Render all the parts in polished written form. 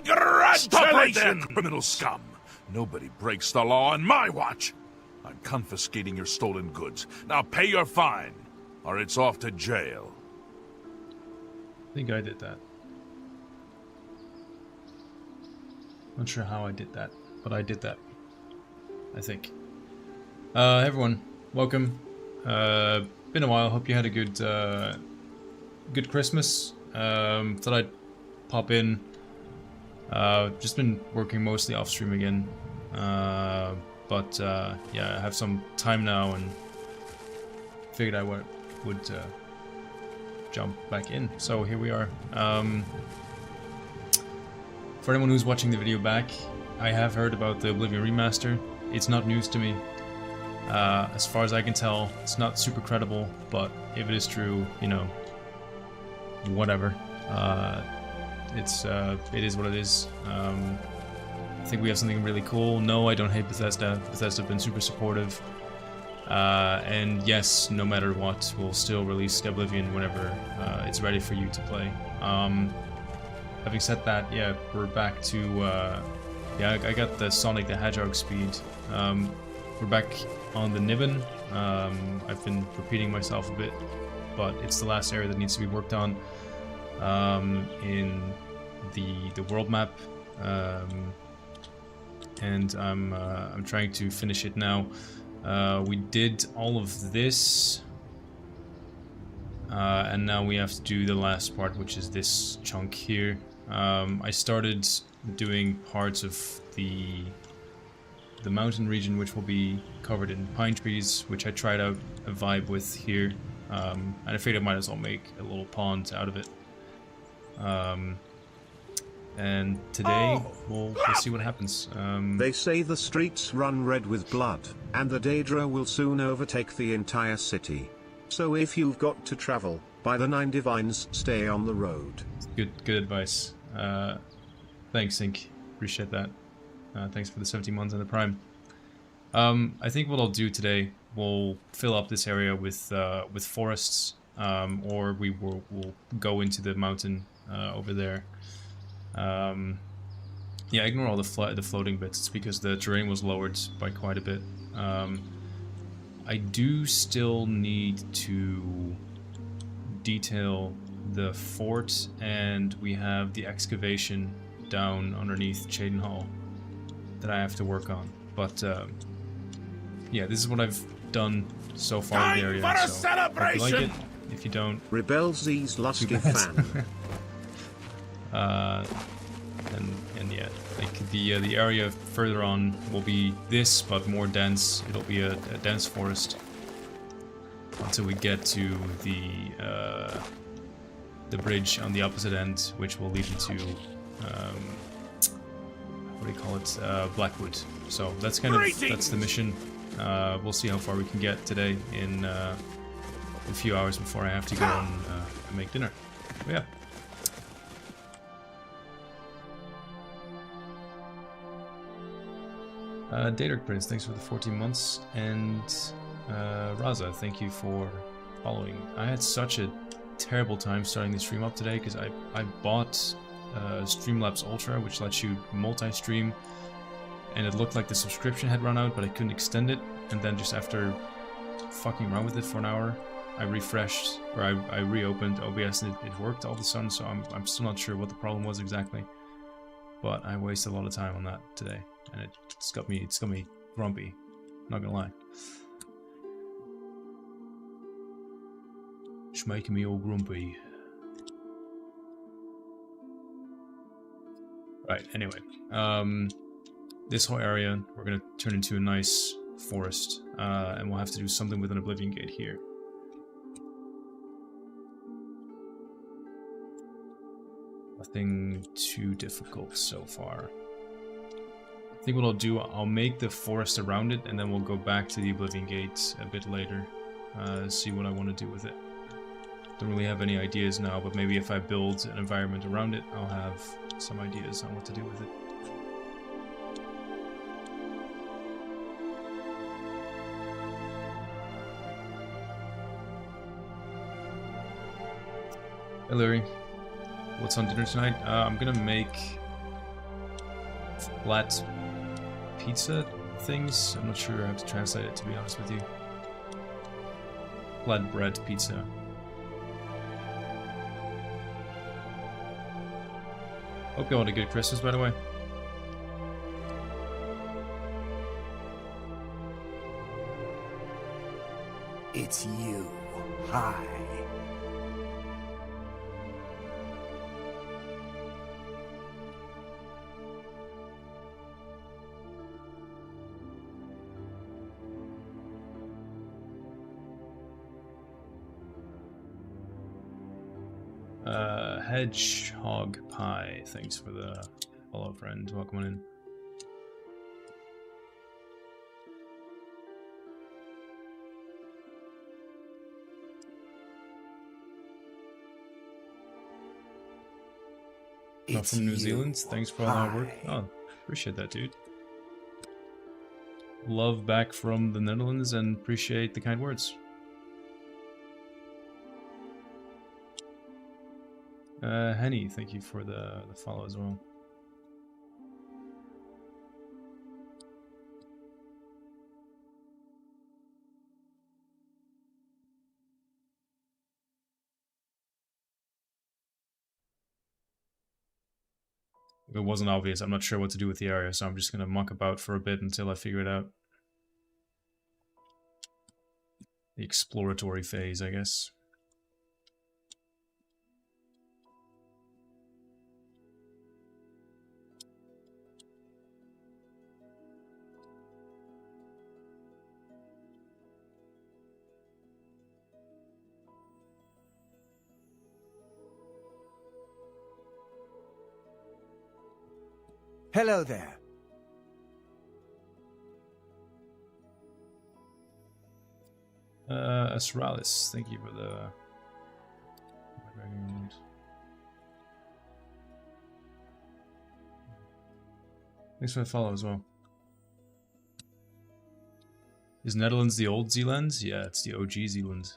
Congratulations! Stop right there, criminal scum! Nobody breaks the law on my watch! I'm confiscating your stolen goods. Now pay your fine, or it's off to jail. I think I did that. Not sure how I did that, but I did that. I think. Everyone, welcome. Been a while. Hope you had a good Christmas. Thought I'd pop in. Just been working mostly off stream again. But yeah, I have some time now and figured I would jump back in. So here we are. For anyone who's watching the video back, I have heard about the Oblivion remaster. It's not news to me. As far as I can tell, it's not super credible, but if it is true, you know, whatever. It is what it is. I think we have something really cool. No, I don't hate Bethesda. Bethesda have been super supportive. And yes, no matter what, we'll still release Skyblivion whenever it's ready for you to play. Having said that, yeah, we're back to... yeah, I got the Sonic the Hedgehog speed. We're back on the Niven. I've been repeating myself a bit, but it's the last area that needs to be worked on in the world map. And I'm trying to finish it now. We did all of this, and now we have to do the last part, which is this chunk here. I started doing parts of the mountain region, which will be covered in pine trees, which I tried out a vibe with here, and I figured I might as well make a little pond out of it. And today, we'll see what happens. They say the streets run red with blood, and the Daedra will soon overtake the entire city. So if you've got to travel, by the 9 divines, stay on the road. Good advice. Thanks, Sync. Appreciate that. Thanks for the 17 months and the Prime. I think what I'll do today, we'll fill up this area with forests, or we'll go into the mountain over there. Yeah, ignore all the floating bits. It's because the terrain was lowered by quite a bit. I do still need to detail the fort, and we have the excavation down underneath Chaden Hall that I have to work on. But yeah, this is what I've done so far in the area. For a so hope you like it. If you don't, Rebel Z's lusty fan. and yeah, like the area further on will be this, but more dense. It'll be a dense forest until we get to the bridge on the opposite end, which will lead you to what do you call it? Blackwood. So that's that's the mission. We'll see how far we can get today in a few hours before I have to go and make dinner. But yeah. Daedric Prince, thanks for the 14 months, and Raza, thank you for following. I had such a terrible time starting the stream up today because I bought Streamlabs Ultra, which lets you multi-stream, and it looked like the subscription had run out, but I couldn't extend it, and then just after fucking around with it for an hour, I refreshed, or I reopened OBS and it worked all of a sudden, so I'm still not sure what the problem was exactly, but I wasted a lot of time on that today. And it's got me grumpy, not gonna lie. It's making me all grumpy. Right, anyway. This whole area, we're gonna turn into a nice forest. And we'll have to do something with an Oblivion gate here. Nothing too difficult so far. I think what I'll do, I'll make the forest around it, and then we'll go back to the Oblivion Gate a bit later, see what I want to do with it. Don't really have any ideas now, but maybe if I build an environment around it, I'll have some ideas on what to do with it. Hey Larry, what's on dinner tonight? I'm gonna make flat pizza things. I'm not sure how to translate it, to be honest with you. Flat bread pizza. Hope you all had a good Christmas, by the way. It's you. Hi. Hedgehog Pie, thanks for the follow, friend. Welcome on in. Not from New Zealand. Thanks for all that work. Oh, appreciate that, dude. Love back from the Netherlands and appreciate the kind words. Henny, thank you for the follow as well. If it wasn't obvious, I'm not sure what to do with the area, so I'm just gonna muck about for a bit until I figure it out. The exploratory phase, I guess. Hello there. Asralis, thank you for the... Thanks for the follow as well. Is Netherlands the old Zealand? Yeah, it's the OG Zealand.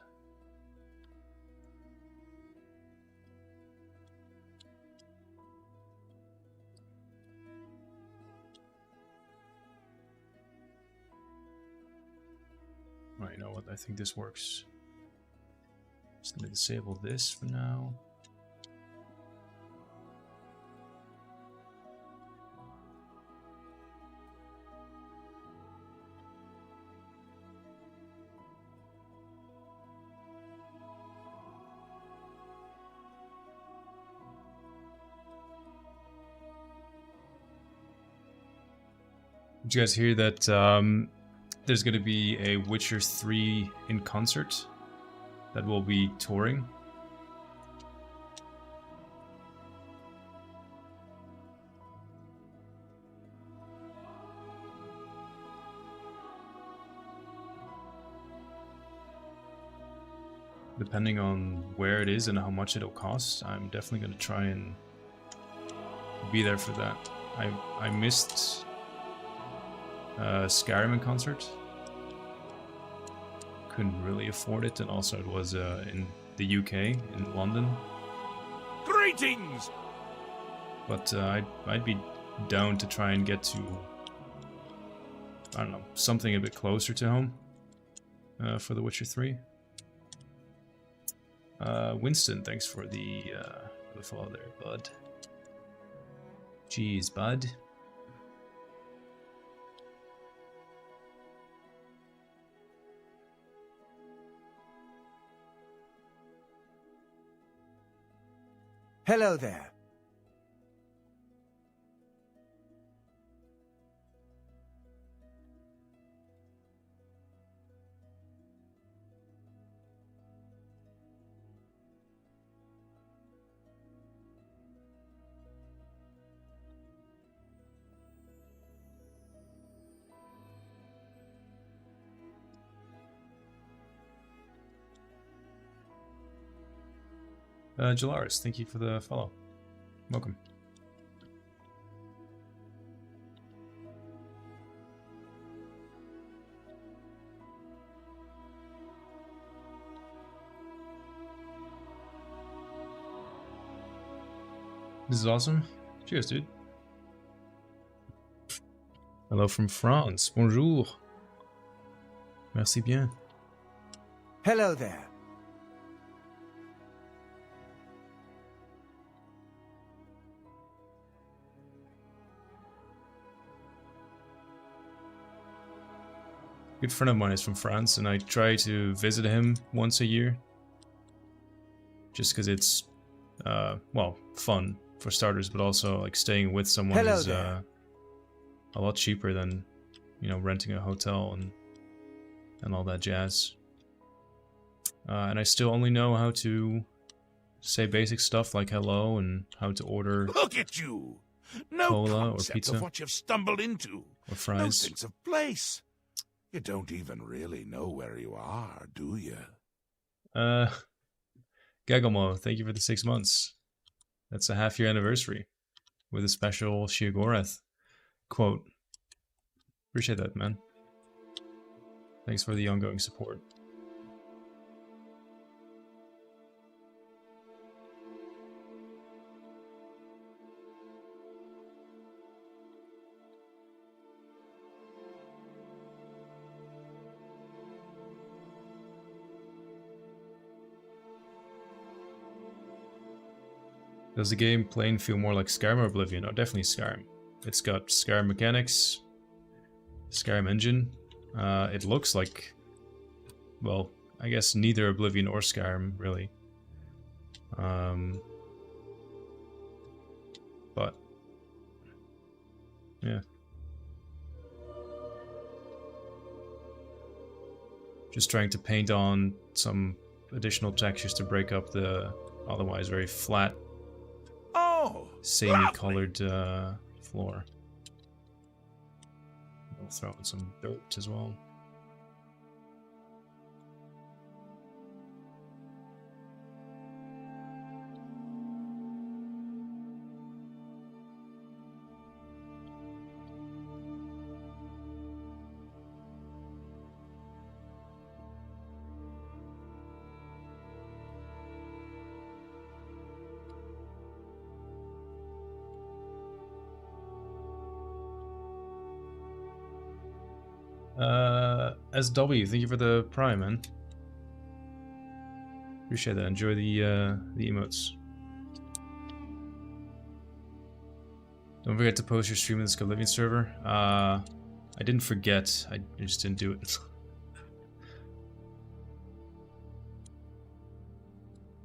Right, you know what? I think this works. Just gonna disable this for now. Did you guys hear that there's going to be a Witcher 3 in concert that will be touring? Depending on where it is and how much it'll cost, I'm definitely going to try and be there for that. I missed Skyrim in concert. Couldn't really afford it, and also it was in the UK, in London. Greetings! But I'd be down to try and get to, I don't know, something a bit closer to home for The Witcher 3. Winston, thanks for the follow there, bud. Jeez, bud. Hello there. Jalaris, thank you for the follow. Welcome. This is awesome. Cheers, dude. Hello from France. Bonjour. Merci bien. Hello there. Good friend of mine is from France, and I try to visit him once a year. Just because it's, well, fun for starters, but also like staying with someone Hello is there. a lot cheaper than, you know, renting a hotel and all that jazz. And I still only know how to say basic stuff like hello and how to order Look at you! No Cola or concept pizza. of what you've stumbled into. or No fries. sense of place. You don't even really know where you are, do you? Gagelmo, thank you for the 6 months. That's a half-year anniversary with a special Shiogoreth quote. Appreciate that, man. Thanks for the ongoing support. Does the game playing feel more like Skyrim or Oblivion? Oh, definitely Skyrim. It's got Skyrim mechanics, Skyrim engine. It looks like, well, I guess neither Oblivion or Skyrim, really. But, yeah. Just trying to paint on some additional textures to break up the otherwise very flat, Oh, samey-colored floor. We'll throw in some dirt as well. SW, thank you for the prime, man. Appreciate that. Enjoy the emotes. Don't forget to post your stream in the Skyblivion server. I didn't forget. I just didn't do it.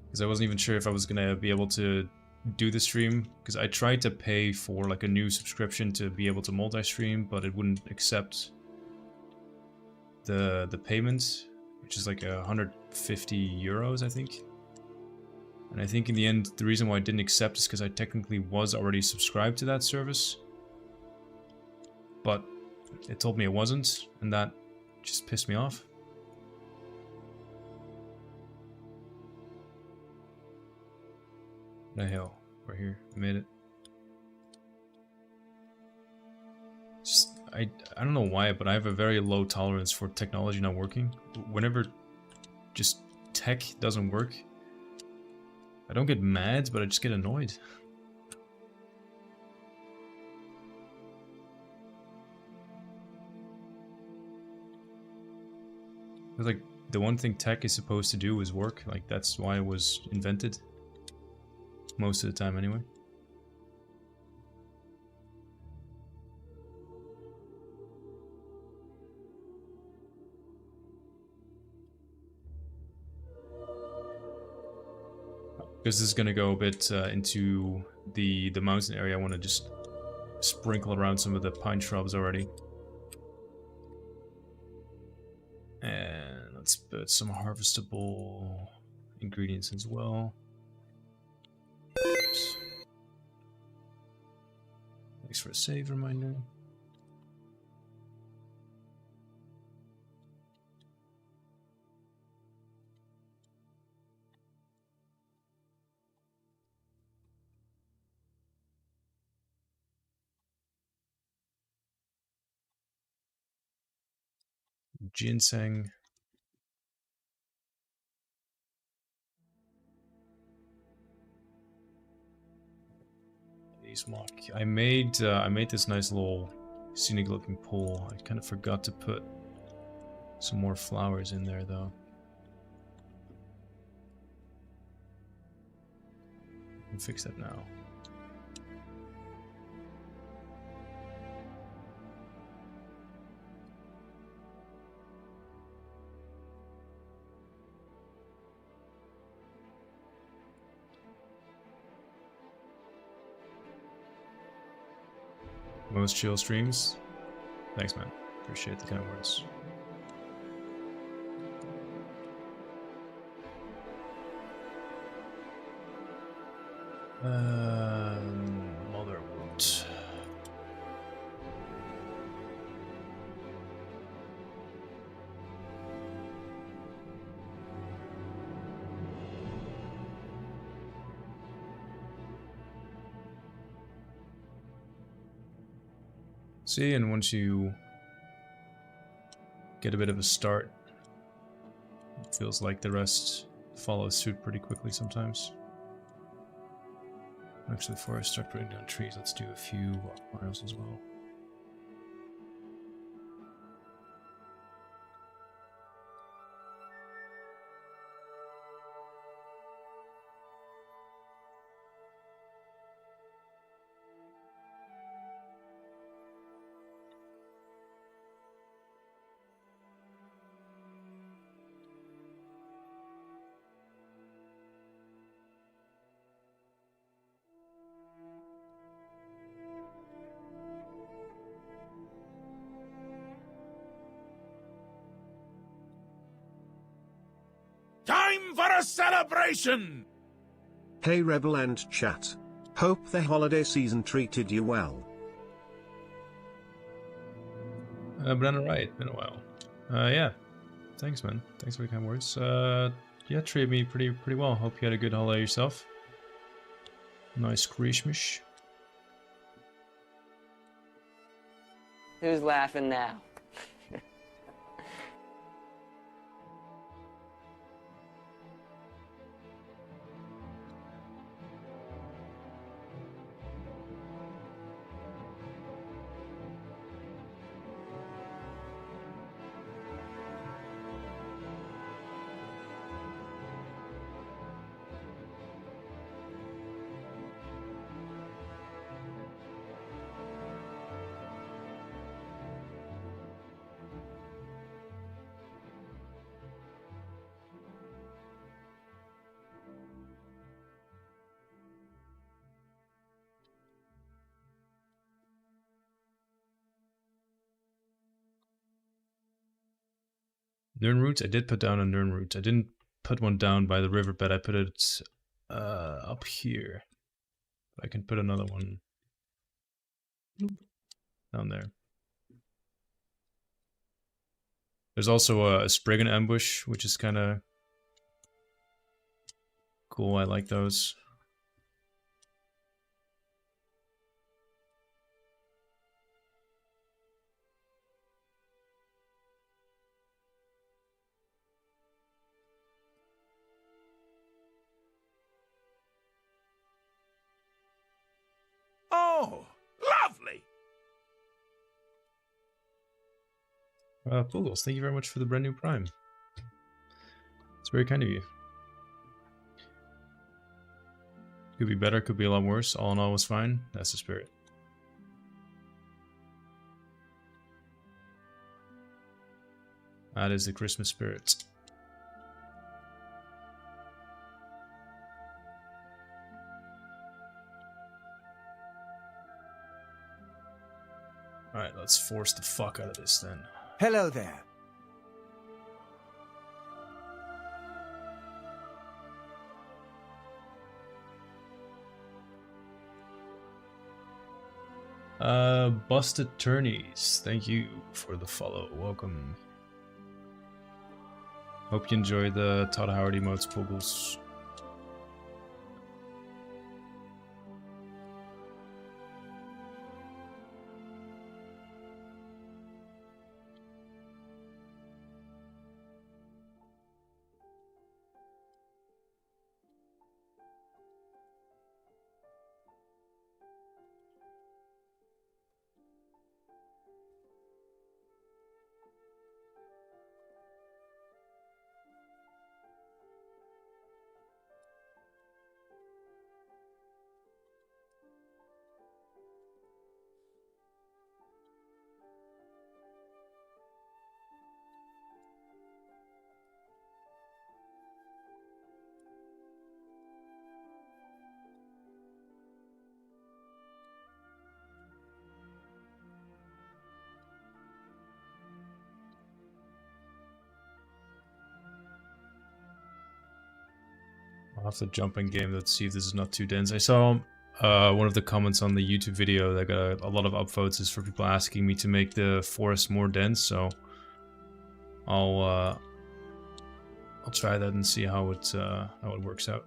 Because I wasn't even sure if I was gonna be able to do the stream. Because I tried to pay for like a new subscription to be able to multi-stream, but it wouldn't accept the payment, which is like 150 euros, I think. And I think in the end, the reason why I didn't accept is because I technically was already subscribed to that service. But it told me it wasn't, and that just pissed me off. What the hell? We're here. We made it. Just, I don't know why, but I have a very low tolerance for technology not working. Whenever just tech doesn't work, I don't get mad, but I just get annoyed. It's like the one thing tech is supposed to do is work. Like that's why it was invented. Most of the time, anyway. Because this is gonna go a bit into the mountain area, I want to just sprinkle around some of the pine shrubs already. And let's put some harvestable ingredients as well. Oops. Thanks for a save reminder. Ginseng. I made this nice little scenic looking pool. I kind of forgot to put some more flowers in there though. I can fix that now. Most chill streams. Thanks, man. Appreciate the kind words. Motherwood. See, and once you get a bit of a start, it feels like the rest follows suit pretty quickly sometimes. Actually, before I start putting down trees, let's do a few miles as well. Time for a celebration! Hey Rebel and chat. Hope the holiday season treated you well. Brennan Wright, been a while. Yeah. Thanks, man. Thanks for the kind words. Yeah, treated me pretty well. Hope you had a good holiday yourself. Nice Christmas. Who's laughing now? Nirnroots? I did put down a Nirnroot. I didn't put one down by the riverbed. I put it up here. I can put another one down there. There's also a Spriggan ambush, which is kind of cool. I like those. Oh, lovely! Poogles, thank you very much for the brand new Prime. It's very kind of you. Could be better, could be a lot worse. All in all, was fine. That's the spirit. That is the Christmas spirit. Alright, let's force the fuck out of this then. Hello there. Busted Turnies, thank you for the follow. Welcome. Hope you enjoy the Todd Howard emotes, Poogles. I'll have to jump in game. Let's see if this is not too dense. I saw one of the comments on the YouTube video that got a lot of upvotes is for people asking me to make the forest more dense. So I'll try that and see how it works out.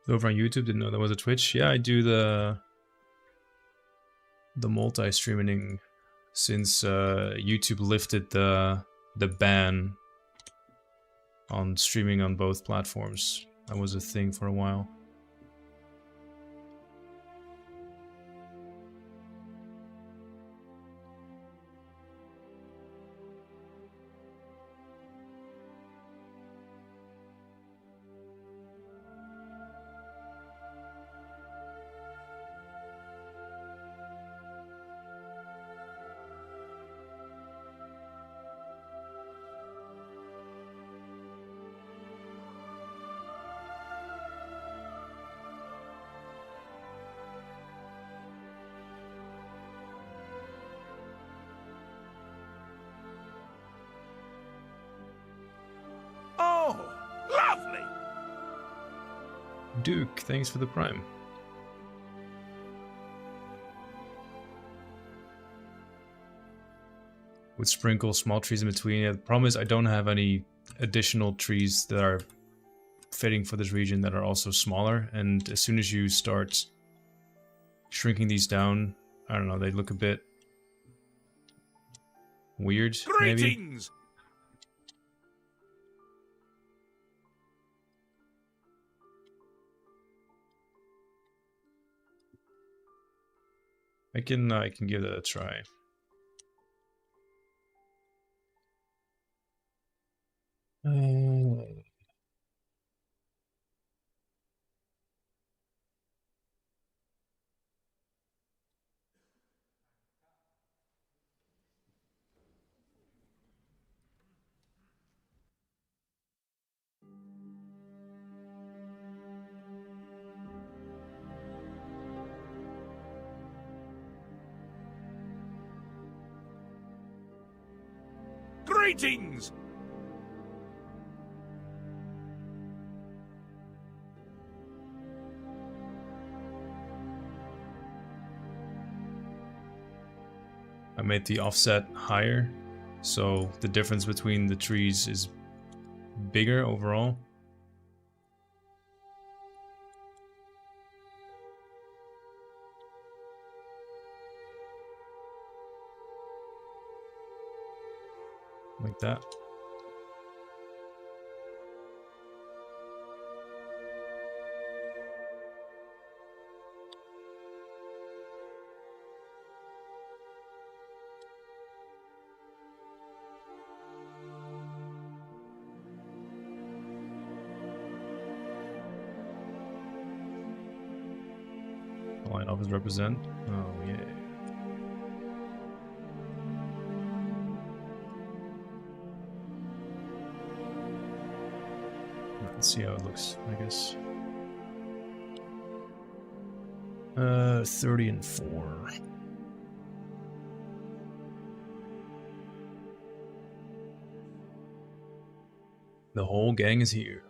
Over on YouTube, didn't know there was a Twitch. Yeah, I do the multi-streaming since YouTube lifted the ban on streaming on both platforms. That was a thing for a while. Oh, lovely! Duke, thanks for the Prime. Would sprinkle small trees in between. Yeah, the problem is I don't have any additional trees that are fitting for this region that are also smaller, and as soon as you start shrinking these down, I don't know, they look a bit weird, maybe. Greetings! I can give that a try. Greetings! I made the offset higher, so the difference between the trees is bigger overall. Like that. Line office represent. Oh yeah. Let's see how it looks, I guess. 30 and 4. The whole gang is here.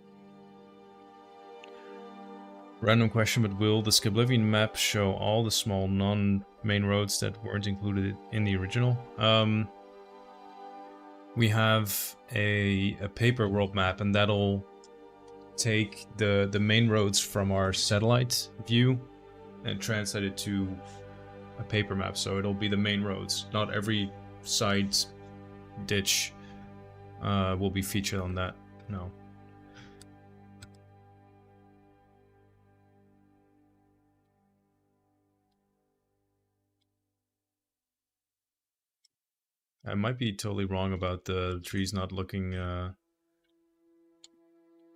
Random question, but will the Skyblivion map show all the small non-main roads that weren't included in the original? We have a paper world map, and that'll take the main roads from our satellite view and translate it to a paper map, so it'll be the main roads. Not every side ditch will be featured on that, no. I might be totally wrong about the trees not looking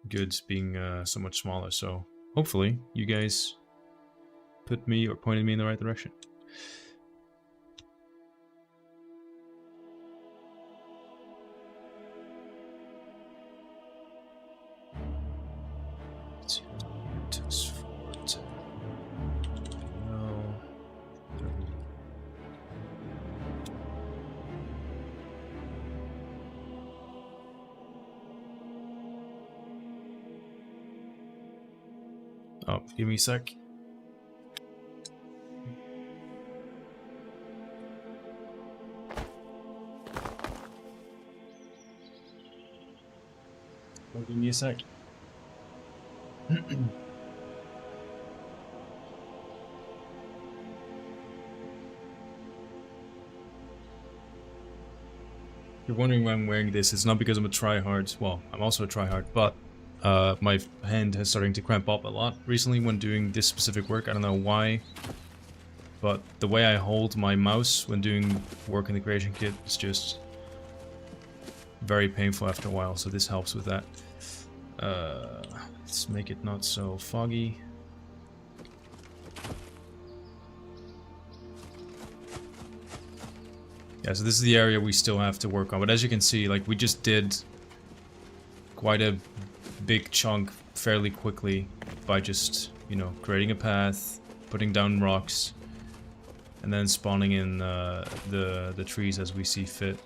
good being so much smaller, so hopefully you guys put me or pointed me in the right direction. Oh, give me a sec. Oh, give me a sec. You're wondering why I'm wearing this. It's not because I'm a tryhard. Well, I'm also a tryhard, but my hand is starting to cramp up a lot recently when doing this specific work. I don't know why, but the way I hold my mouse when doing work in the creation kit is just very painful after a while, so this helps with that. Let's make it not so foggy. Yeah, so this is the area we still have to work on, but as you can see, like, we just did quite a big chunk fairly quickly by just, you know, creating a path, putting down rocks, and then spawning in the trees as we see fit,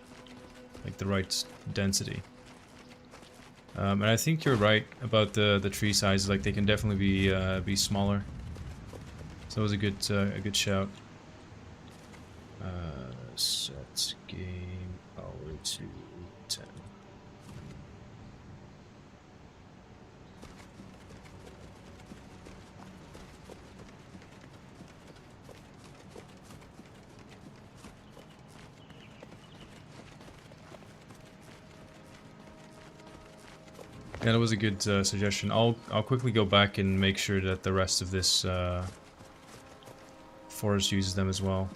like the right density. And I think you're right about the tree sizes. Like, they can definitely be smaller. So it was a good shout. Set game power to 10. Yeah, that was a good suggestion. I'll quickly go back and make sure that the rest of this forest uses them as well.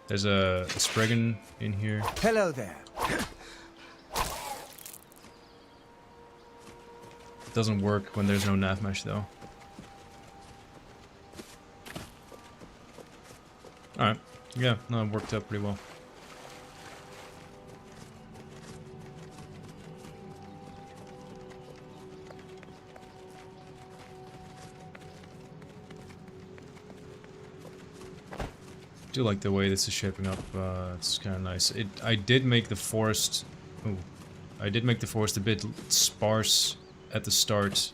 There's a Spriggan in here. Hello there. It doesn't work when there's no nav mesh though. Alright, yeah, no, it worked out pretty well. I do like the way this is shaping up. It's kind of nice. I did make the forest. Ooh, I did make the forest a bit sparse at the start,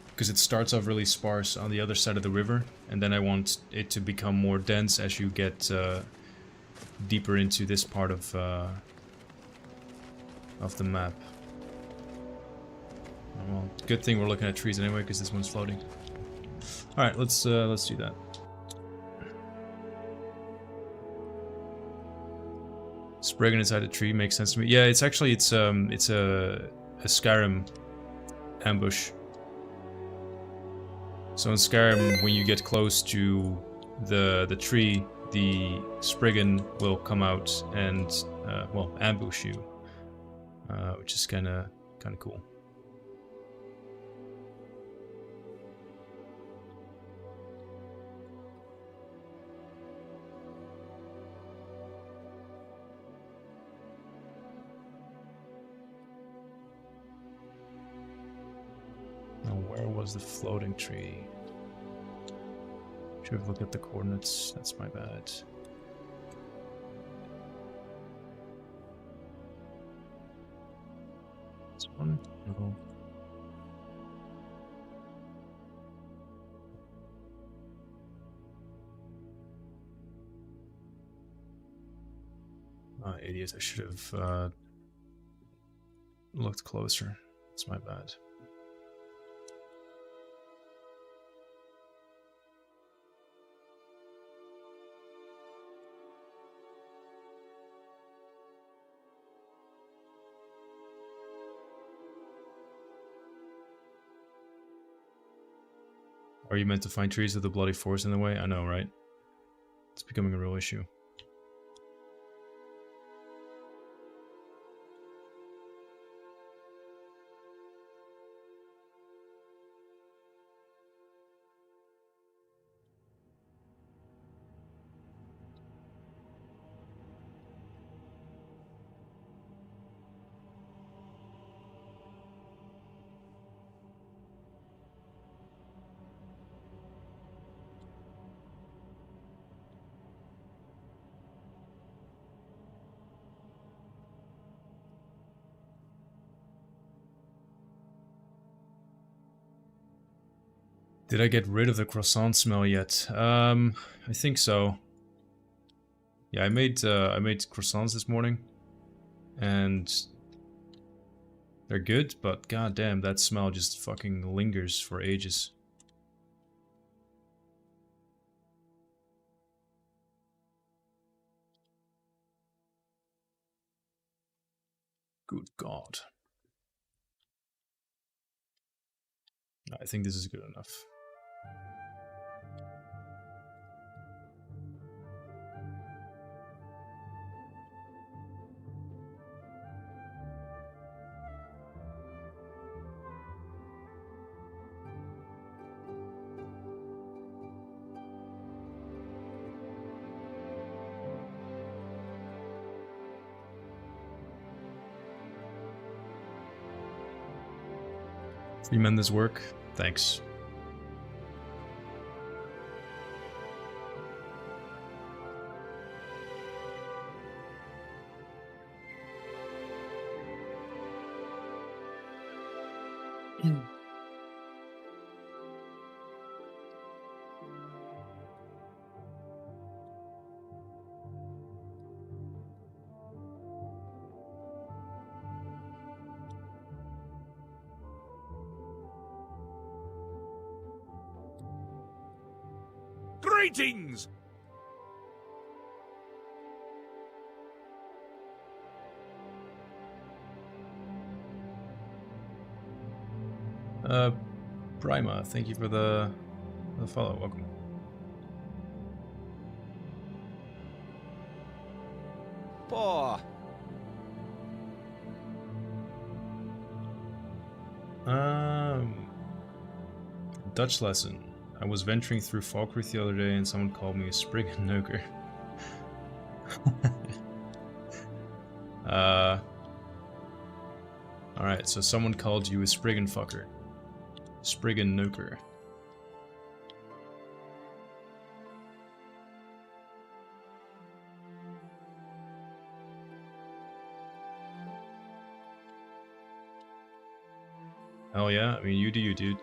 because it starts off really sparse on the other side of the river, and then I want it to become more dense as you get deeper into this part of the map. Well, good thing we're looking at trees anyway, because this one's floating. All right, let's do that. Spriggan inside a tree makes sense to me. Yeah, it's a Skyrim ambush. So in Skyrim, when you get close to the tree, the Spriggan will come out and well, ambush you, which is kind of cool. Where was the floating tree? Should have looked at the coordinates. That's my bad. This one? No. Ah, idiot. I should have looked closer. That's my bad. Are you meant to find trees with a bloody forest in the way? I know, right? It's becoming a real issue. Did I get rid of the croissant smell yet? I think so. Yeah, I made croissants this morning, and they're good, but goddamn, that smell just fucking lingers for ages. Good God. I think this is good enough. Tremendous work. Thanks. Greetings! Prima, thank you for the follow. Welcome. Poor. Dutch lesson. I was venturing through Falkreath the other day and someone called me a sprig and noker. Alright, so someone called you a sprig and fucker. Sprig and noker. Hell yeah, I mean, you do you, dude.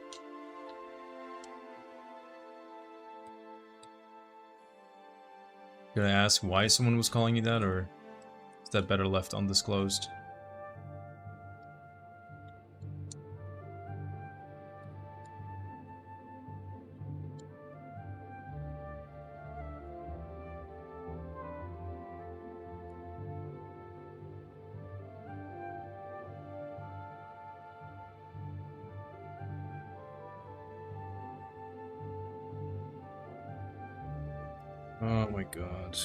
Did I ask why someone was calling you that, or is that better left undisclosed? Oh my god.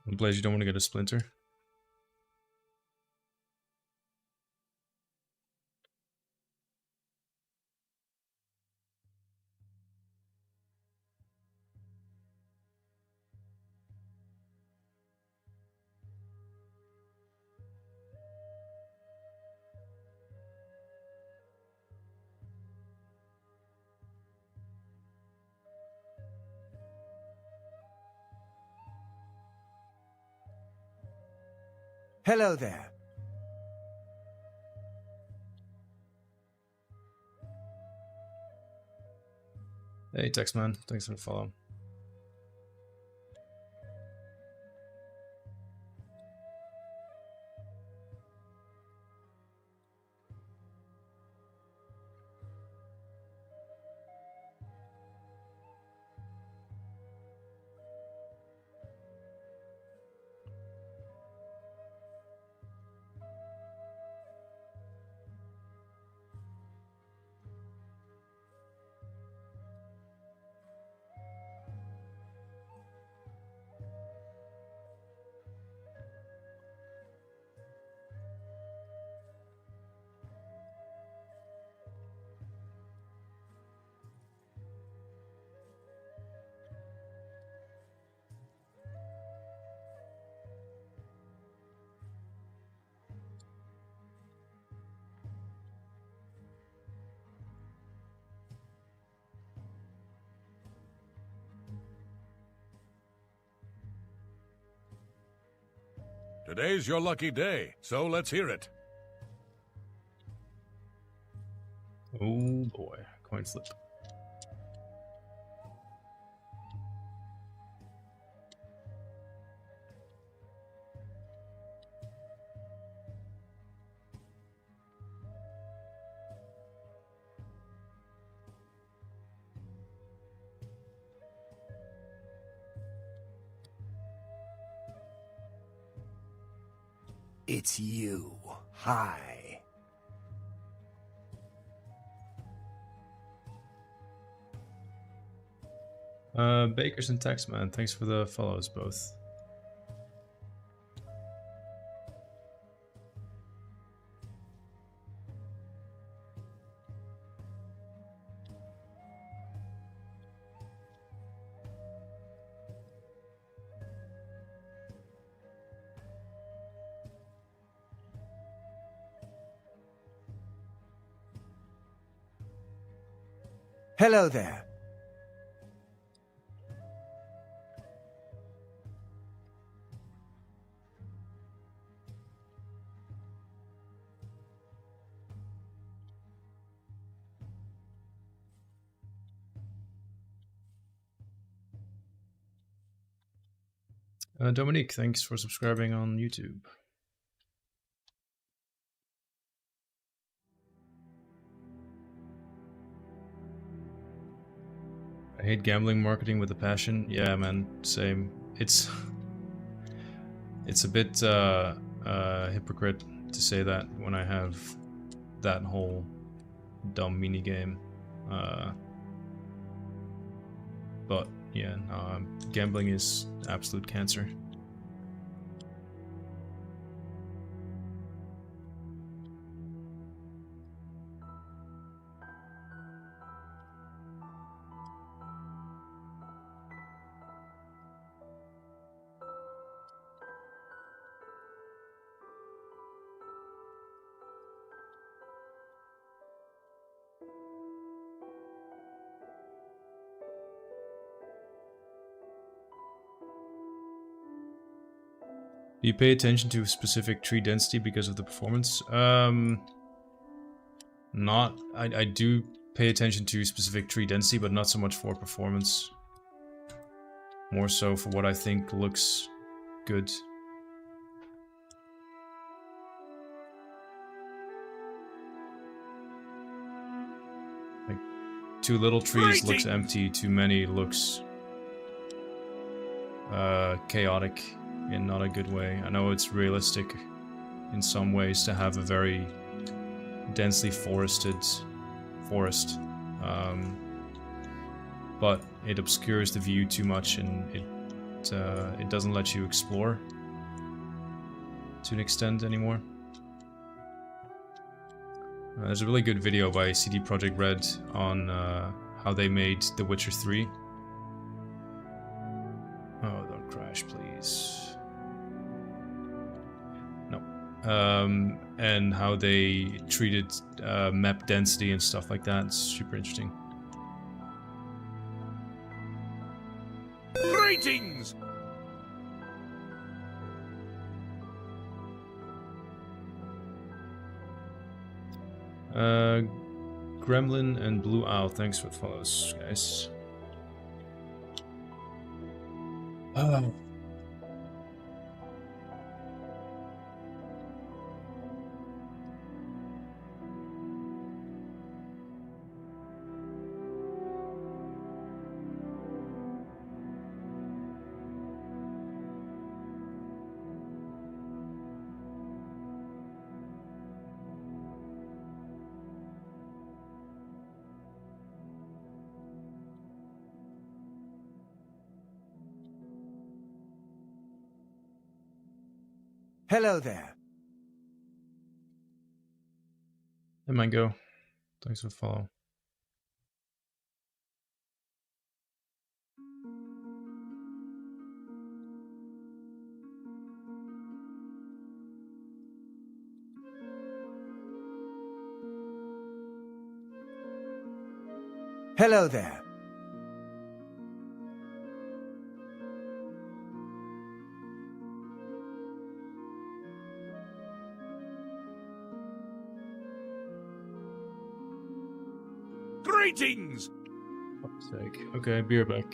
I'm glad you don't want to get a splinter. Hello there. Hey, Textman, thanks for the follow. Today's your lucky day, so let's hear it. Oh boy, coin flip. It's you. Hi. Bakers and Taxman, thanks for the follows both. Hello there. Dominique, thanks for subscribing on YouTube. I hate gambling marketing with a passion. Yeah, man, same. It's a bit hypocrite to say that when I have that whole dumb mini game. But yeah, no, gambling is absolute cancer. Do you pay attention to specific tree density because of the performance? Not. I do pay attention to specific tree density, but not so much for performance. More so for what I think looks good. Like, too little trees looks empty, too many looks chaotic in not a good way. I know it's realistic in some ways to have a very densely forested forest, but it obscures the view too much, and it doesn't let you explore to an extent anymore. There's a really good video by CD Projekt Red on how they made The Witcher 3. Oh, don't crash, please. And how they treated map density and stuff like that. It's super interesting. Greetings! Gremlin and Blue Owl, thanks for the follows, guys. Oh. Hello there. Hey, Mango. Thanks for the follow. Hello there. Greetings! Fuck's sake. Okay, be right back.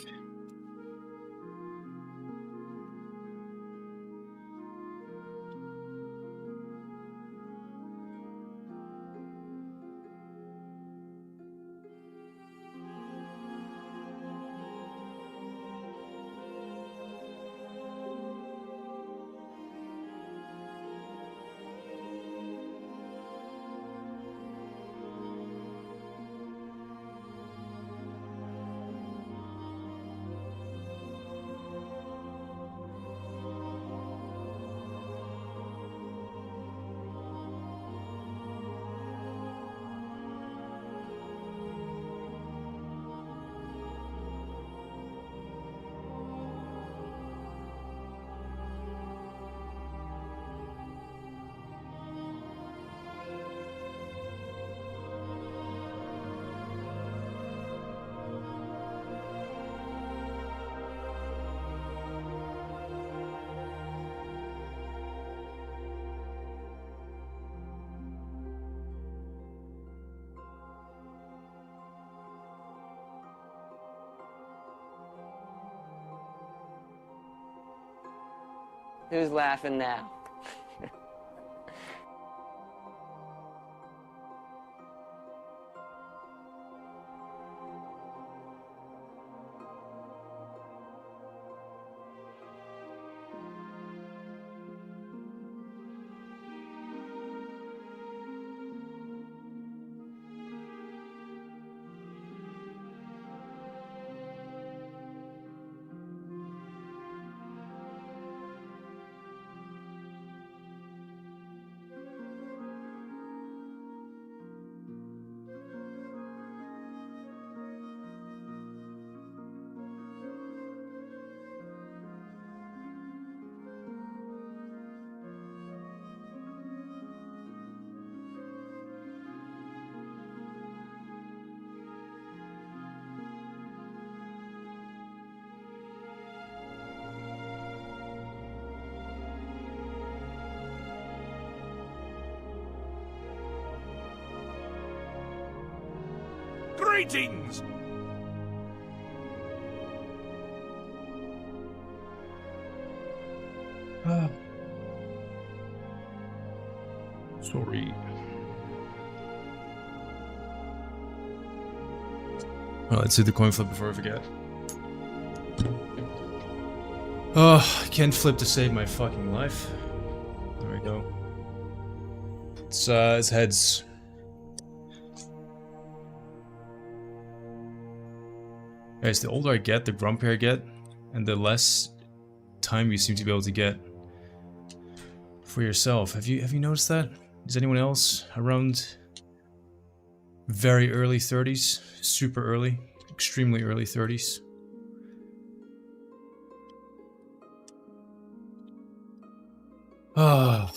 Who's laughing now? Greetings! Sorry. Well, let's do the coin flip before I forget. Oh, I can't flip to save my fucking life. There we go. It's heads. Guys, the older I get, the grumpier I get, and the less time you seem to be able to get for yourself. Have you noticed that? Is anyone else around very early 30s? Super early? Extremely early 30s? Oh.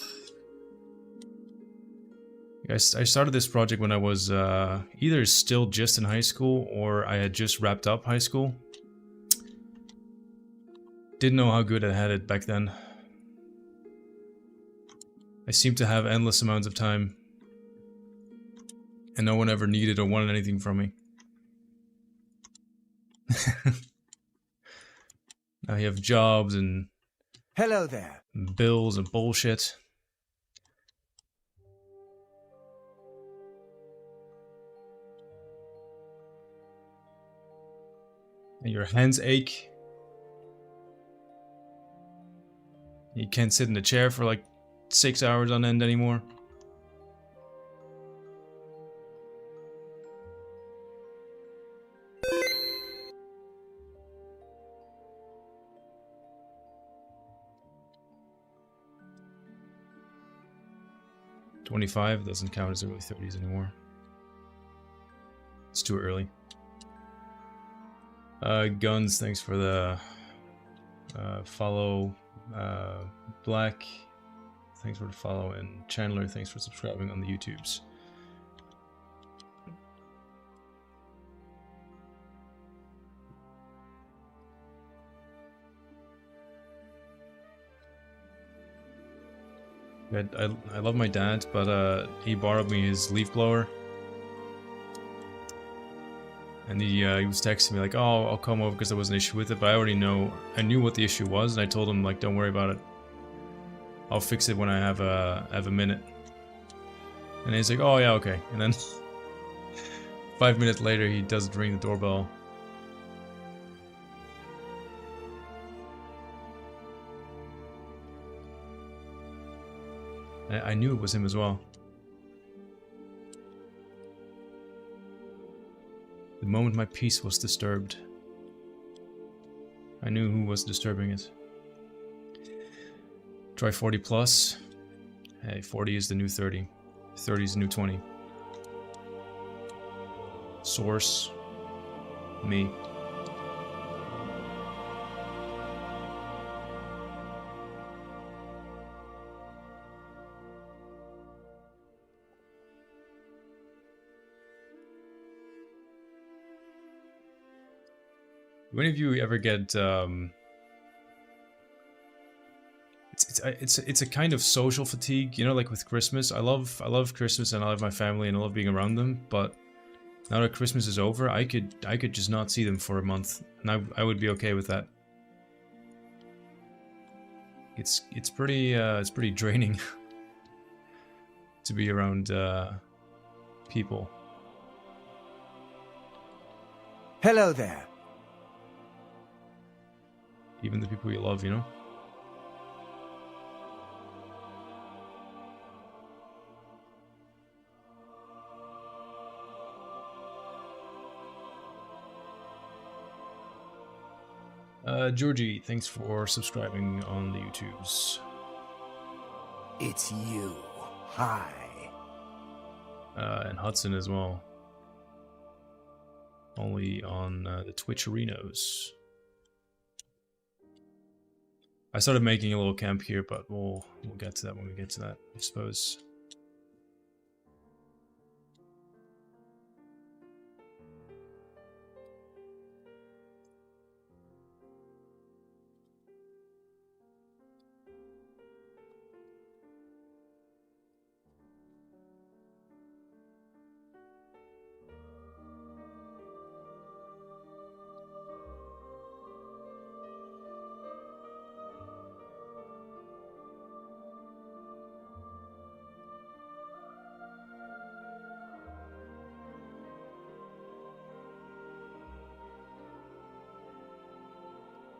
I started this project when I was either still just in high school or I had just wrapped up high school. Didn't know how good I had it back then. I seemed to have endless amounts of time. And no one ever needed or wanted anything from me. Now you have jobs and Hello there. bills and bullshit. And your hands ache. You can't sit in a chair for like 6 hours on end anymore. $25 doesn't count as early 30s anymore. It's too early. Guns, thanks for the follow. Black, thanks for the follow. And Chandler, thanks for subscribing on the YouTubes. I love my dad, but he borrowed me his leaf blower. And he was texting me like, "Oh, I'll come over because there was an issue with it." But I knew what the issue was, and I told him like, "Don't worry about it. I'll fix it when I have a minute." And he's like, "Oh yeah, okay." And then 5 minutes later, he doesn't ring the doorbell. I knew it was him as well. The moment my peace was disturbed, I knew who was disturbing it. Try 40 plus. Hey, 40 is the new 30. 30 is the new 20. Source. Me. Do any of you ever get it's a kind of social fatigue, you know, like with Christmas. I love Christmas and I love my family and I love being around them, but now that Christmas is over, I could just not see them for a month, and I would be okay with that. It's pretty draining to be around people. Hello there. Even the people you love, you know? Georgie, thanks for subscribing on the YouTubes. It's you. Hi. And Hudson as well. Only on the Twitch arenas. I started making a little camp here, but we'll get to that when we get to that, I suppose.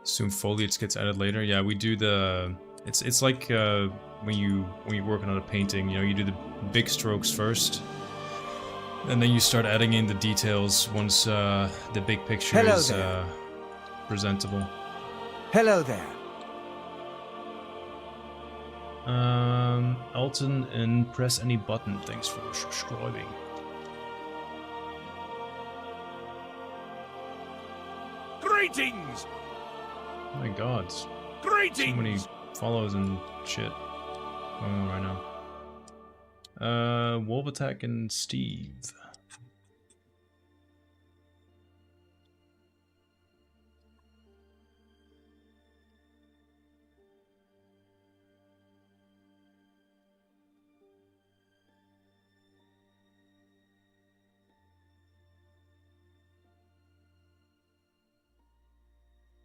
Assume foliage gets added later. Yeah, we do the. It's like when you're working on a painting. You know, you do the big strokes first, and then you start adding in the details once the big picture is presentable. Hello there. Alton and press any button. Thanks for subscribing. Greetings! Oh my god. Greetings! So many follows and shit going on right now. Wolf Attack and Steve.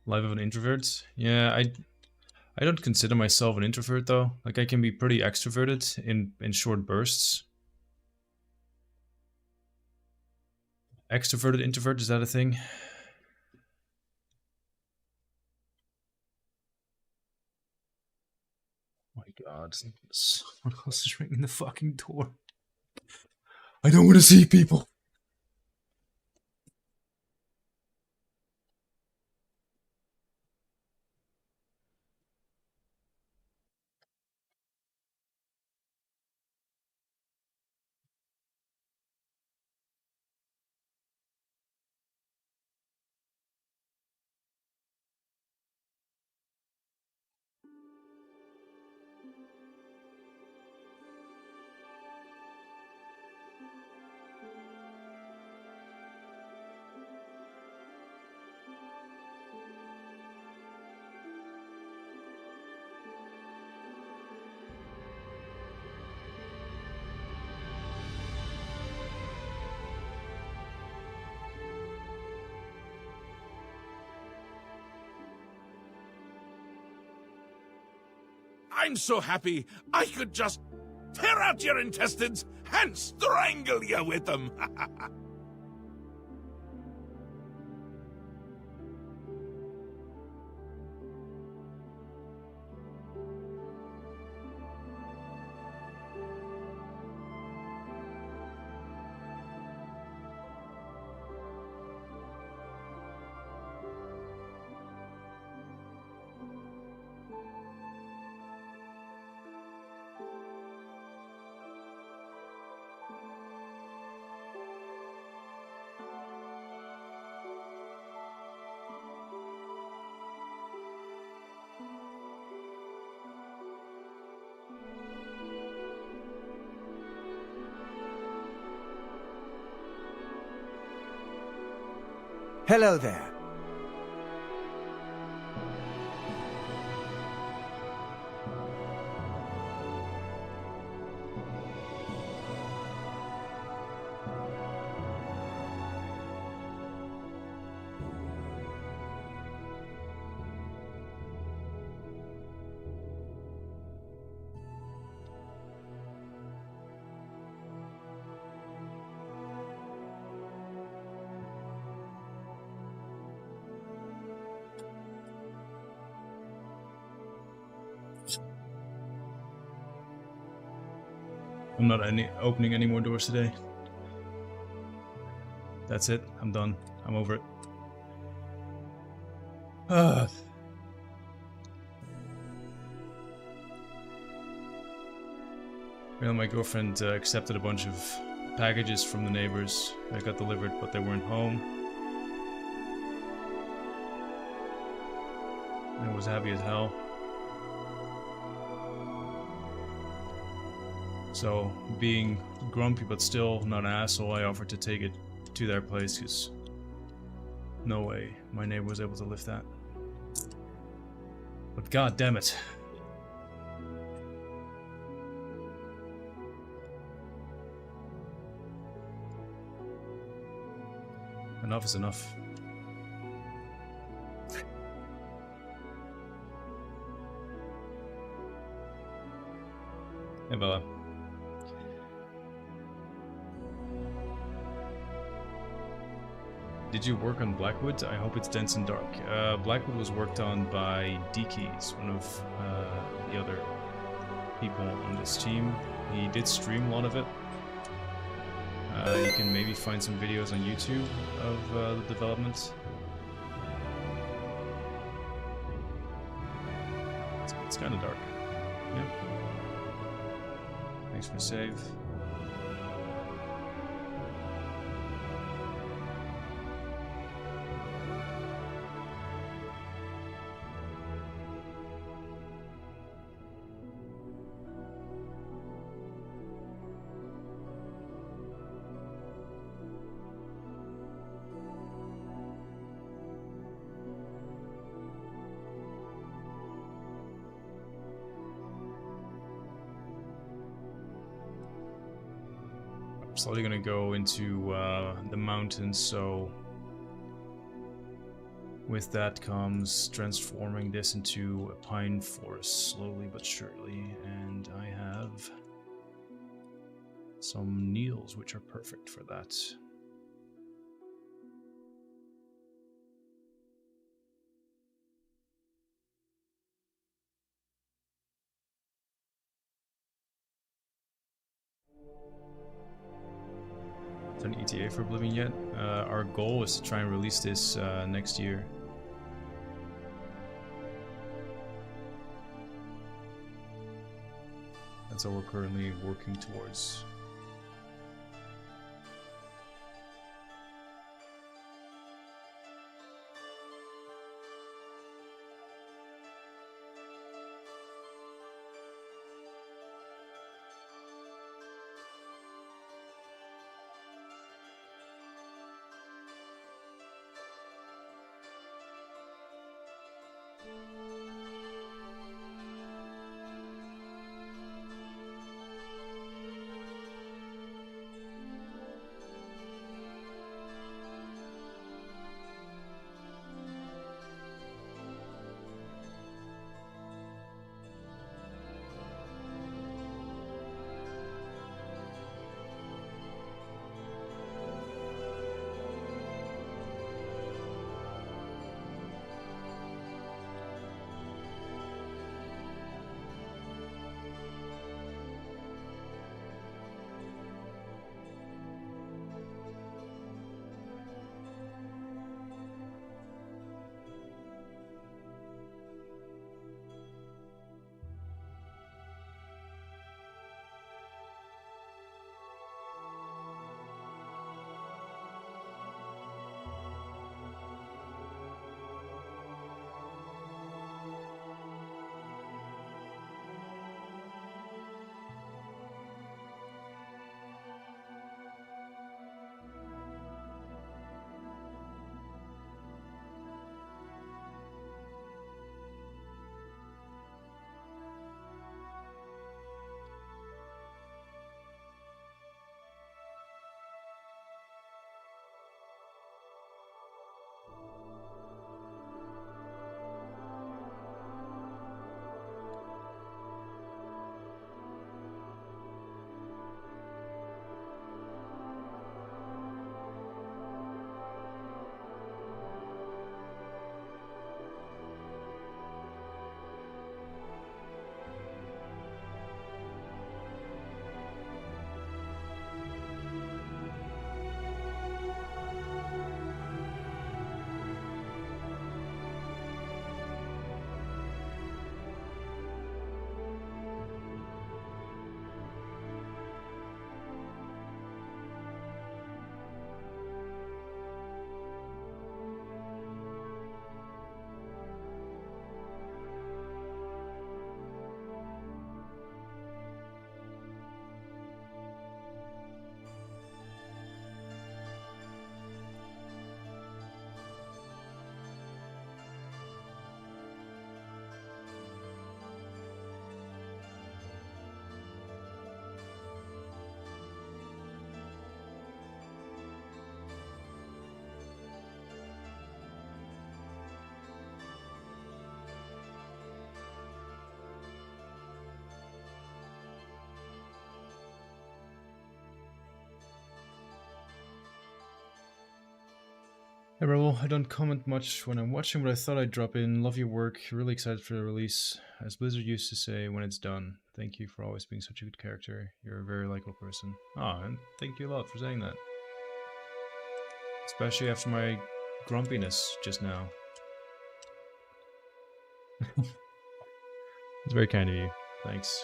Life of an introvert? Yeah, I don't consider myself an introvert though. Like I can be pretty extroverted in short bursts. Extroverted introvert, is that a thing? Oh my god, someone else is ringing the fucking door. I don't want to see people. I'm so happy I could just tear out your intestines and strangle you with them. Hello there. I'm not opening any more doors today. That's it. I'm done. I'm over it. Well, my girlfriend accepted a bunch of packages from the neighbors that got delivered, but they weren't home. I was happy as hell. So, being grumpy but still not an asshole, I offered to take it to their place, because no way my neighbor was able to lift that. But god damn it. Enough is enough. Hey Bella. Did you work on Blackwood? I hope it's dense and dark. Blackwood was worked on by D-Keys, one of the other people on this team. He did stream a lot of it. You can maybe find some videos on YouTube of the development. It's kind of dark. Yeah. Thanks for the save. Slowly gonna go into the mountains, so with that comes transforming this into a pine forest slowly but surely, and I have some needles which are perfect for that. An ETA for Oblivion yet? Our goal is to try and release this next year. That's what we're currently working towards. Hey Rebel, I don't comment much when I'm watching, but I thought I'd drop in. Love your work, really excited for the release. As Blizzard used to say, when it's done. Thank you for always being such a good character. You're a very likable person. Ah, and thank you a lot for saying that. Especially after my grumpiness just now. It's very kind of you. Thanks.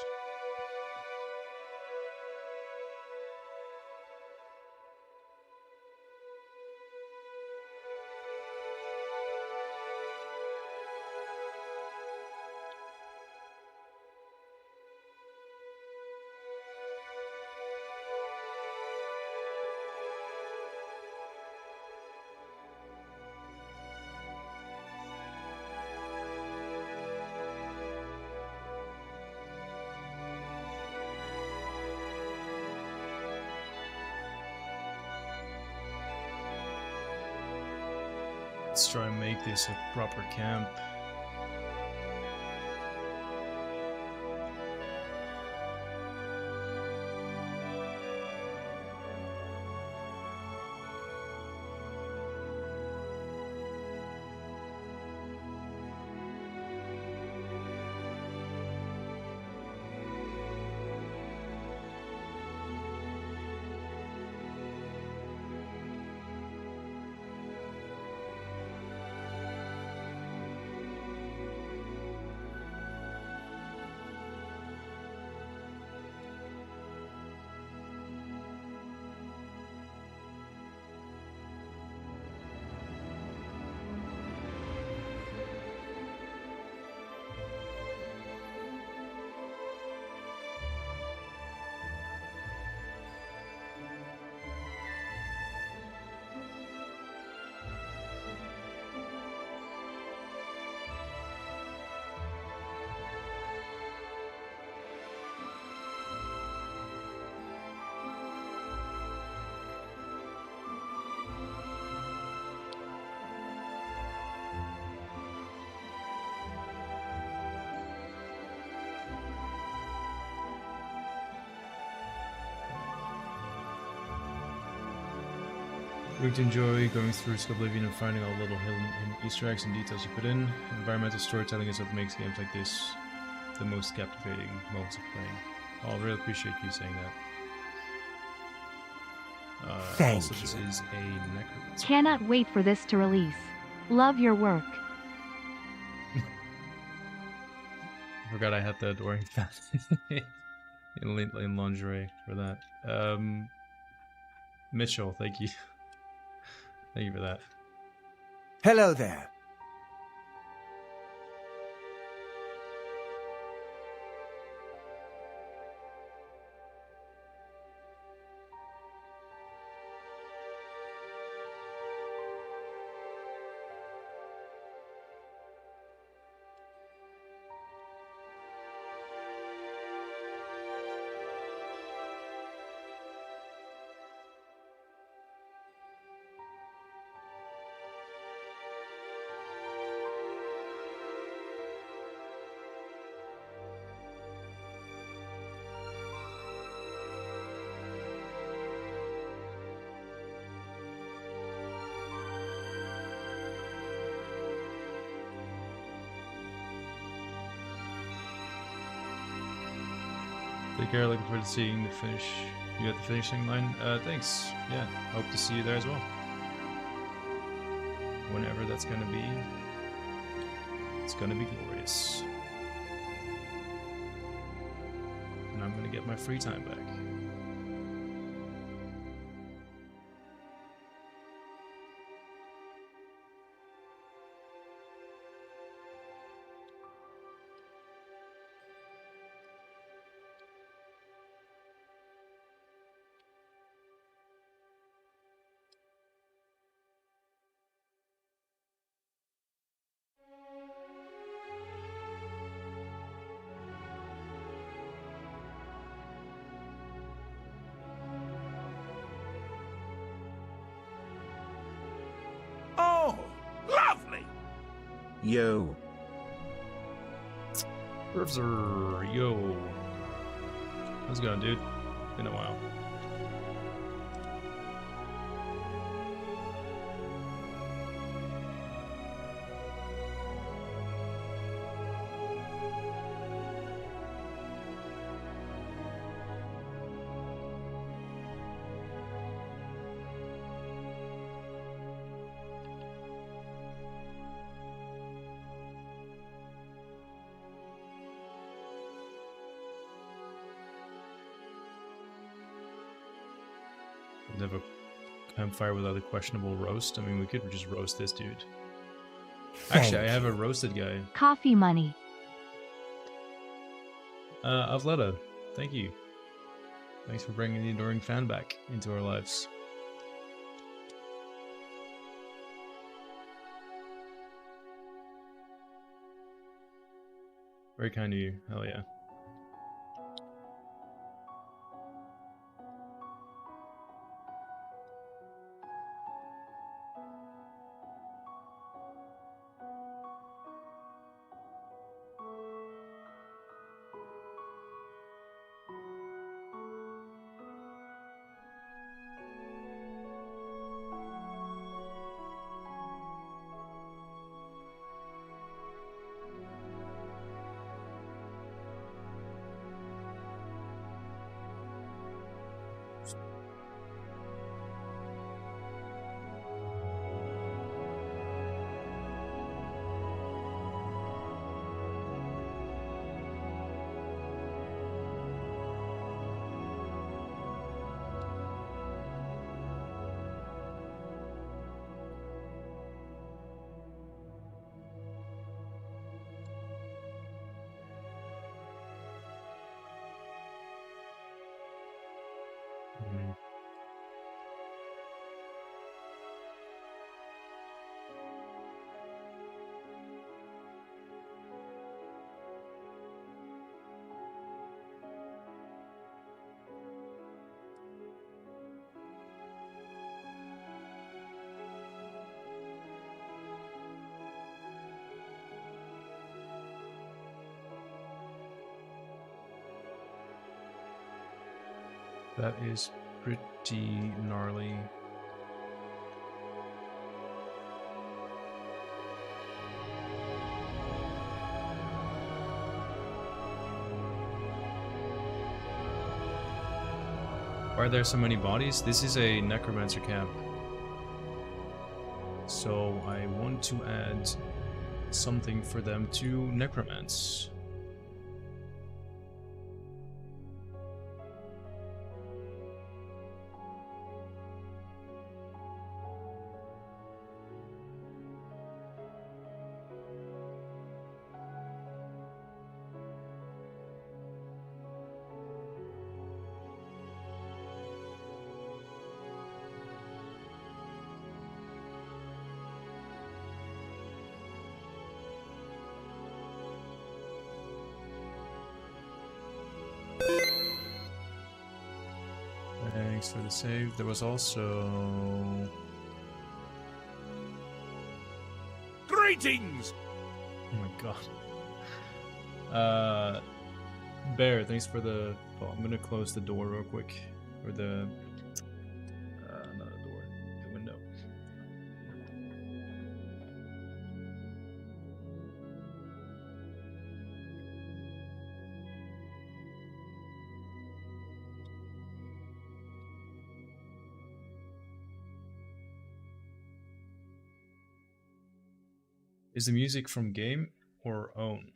Let's try and make this a proper camp. We'd enjoy going through Skyblivion and finding all the little hidden Easter eggs and details you put in. Environmental storytelling is what makes games like this the most captivating moments of playing. Oh, I really appreciate you saying that. Thank also, this is a necromancer. Cannot wait for this to release. Love your work. I forgot I had that wearing that in lingerie for that. Mitchell, thank you. Thank you for that. Hello there. Take care, looking forward to seeing the finish. You at the finishing line? Thanks. Yeah, hope to see you there as well. Whenever that's gonna be. It's gonna be glorious. And I'm gonna get my free time back. Oh, lovely! Yo. Rivzer, yo. How's it going, dude? Been a while. Never campfire without a questionable roast. I mean, we could just roast this dude. Actually, I have a roasted guy. Coffee money. Avleta, thank you. Thanks for bringing the enduring fan back into our lives. Very kind of you. Hell yeah. That is pretty gnarly. Why are there so many bodies? This is a necromancer camp. So I want to add something for them to necromance. Thanks for the save. There was also... Greetings! Oh my god. Bear, thanks for the... Oh, I'm gonna close the door real quick. Or the... not a door. The window. Is the music from game or own?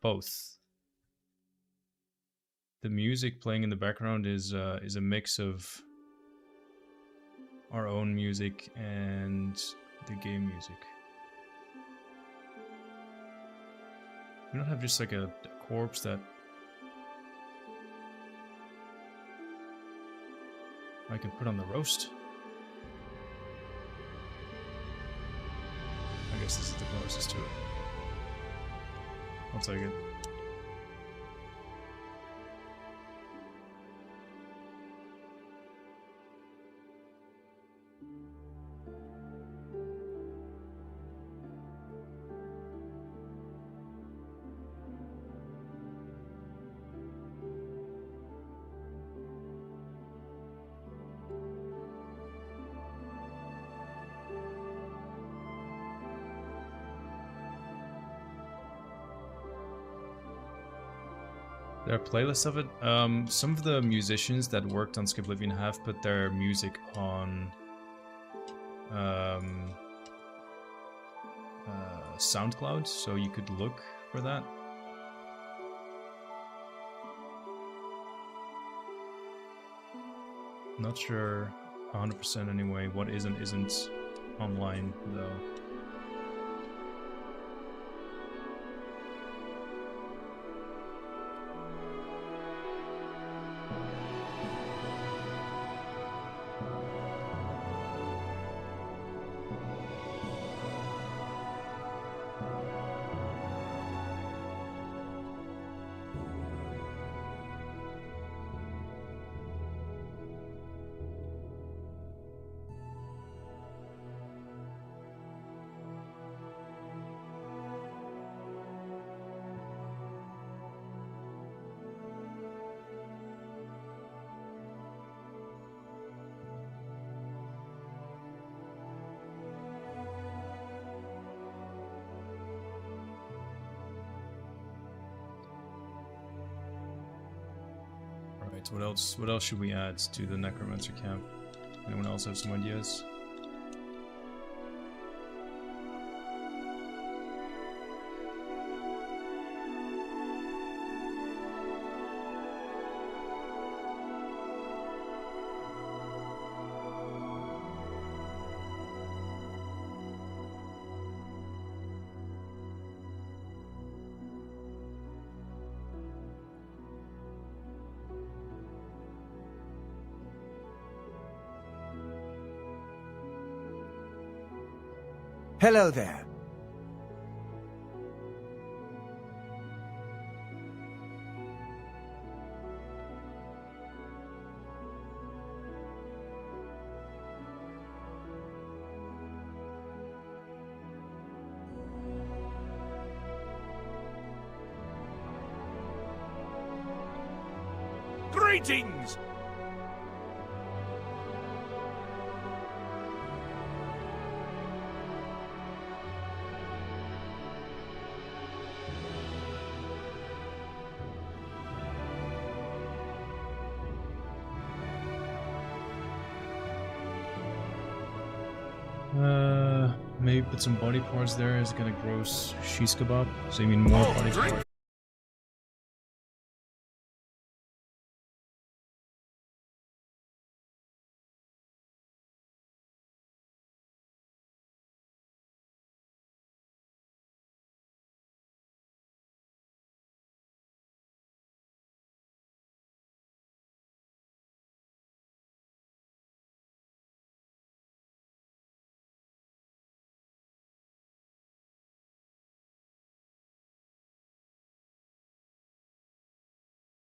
Both. The music playing in the background is a mix of our own music and the game music. We don't have just like a corpse that I can put on the roast. I guess this is the closest to it. I'll take it. There are playlists of it. Some of the musicians that worked on Skyblivion have put their music on SoundCloud, so you could look for that. Not sure 100% anyway what is and isn't online though. What else? What else should we add to the Necromancer camp? Anyone else have some ideas? Hello there. Greetings! Maybe put some body parts there. Is it gonna gross shish kebab? So you mean more body parts?